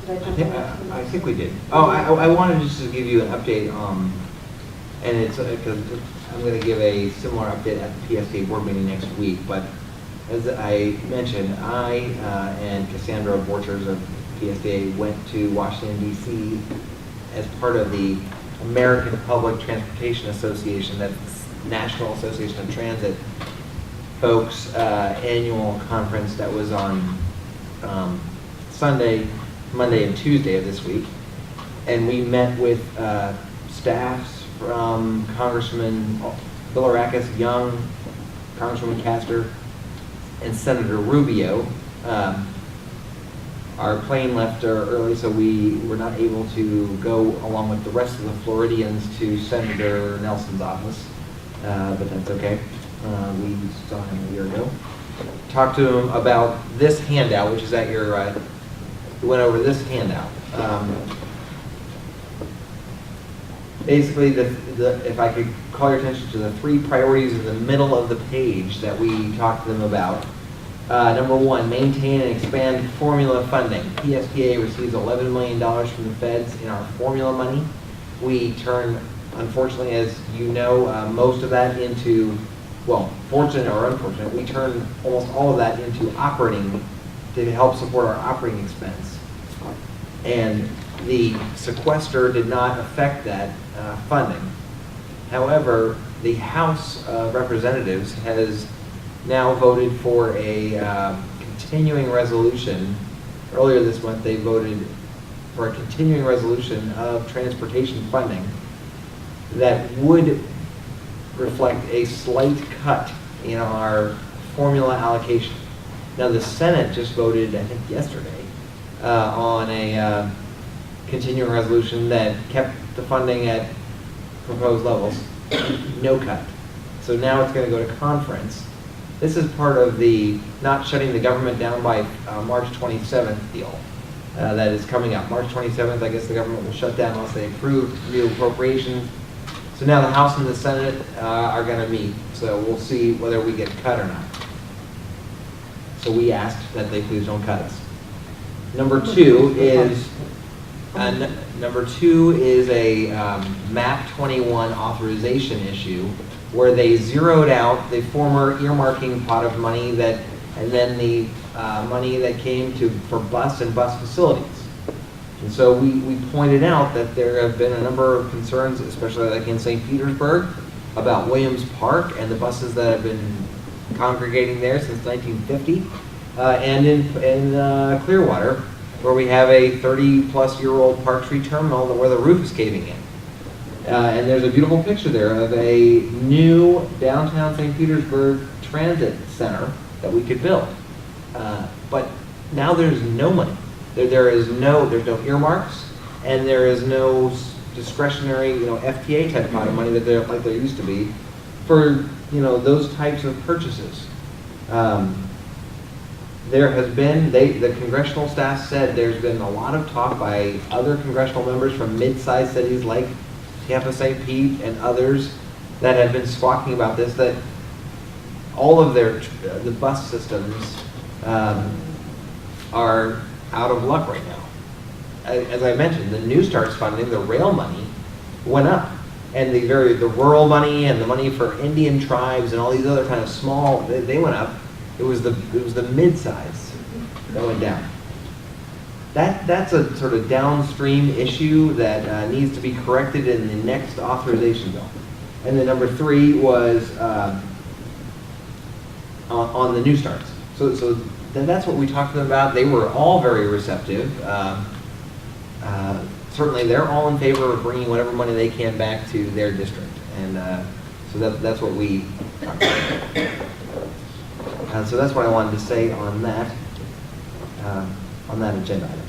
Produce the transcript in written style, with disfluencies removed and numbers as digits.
I think we did. Oh, I wanted just to give you an update, and it's because I'm going to give a similar update at the PSTA board meeting next week. But as I mentioned, I and Cassandra Borchers of PSTA went to Washington, D.C. as part of the American Public Transportation Association, that's the National Association of Transit folks' annual conference that was on Sunday, Monday, and Tuesday of this week. And we met with staffs from Congressman Bilirakis, Young, Congresswoman Castor, and Senator Rubio. Our plane left early, so we were not able to go along with the rest of the Floridians to Senator Nelson's office, but that's okay. We saw him a year ago. Talked to him about this handout, which is at your, we went over this handout. Basically, if I could call your attention to the 3 priorities in the middle of the page that we talked to them about. Number 1, maintain and expand formula funding. PSTA receives $11 million from the feds in our formula money. We turn, unfortunately, as you know, most of that into, well, fortunate or unfortunate, we turn almost all of that into operating, to help support our operating expense. And the sequester did not affect that funding. However, the House of Representatives has now voted for a continuing resolution. Earlier this month, they voted for a continuing resolution of transportation funding that would reflect a slight cut in our formula allocation. Now, the Senate just voted, I think yesterday, on a continuing resolution that kept the funding at proposed levels, no cut. So now it's going to go to conference. This is part of the not shutting the government down by March 27th deal that is coming up. March 27th, I guess the government will shut down unless they approve new appropriations. So now the House and the Senate are going to meet. So we'll see whether we get cut or not. So we asked that they please don't cut us. Number 2 is a MAP 21 authorization issue, where they zeroed out the former earmarking pot of money that, and then the money that came for bus and bus facilities. And so we pointed out that there have been a number of concerns, especially like in St. Petersburg, about Williams Park and the buses that have been congregating there since 1950, and in Clearwater, where we have a 30-plus-year-old Park Street terminal where the roof is caving in. And there's a beautiful picture there of a new downtown St. Petersburg transit center that we could build. But now there's no money. There's no earmarks, and there is no discretionary, FTA type amount of money that like there used to be for, those types of purchases. There has been, the congressional staff said there's been a lot of talk by other congressional members from mid-sized cities like Tampa, St. Pete, and others that have been squawking about this, that all of the bus systems are out of luck right now. As I mentioned, the New Starts funding, the rail money, went up. And the rural money and the money for Indian tribes and all these other kind of small, they went up. It was the mid-size that went down. That's a sort of downstream issue that needs to be corrected in the next authorization bill. And then number 3 was on the New Starts. So then that's what we talked to them about. They were all very receptive. Certainly, they're all in favor of bringing whatever money they can back to their district, and so that's what we talked about. So that's what I wanted to say on that agenda item.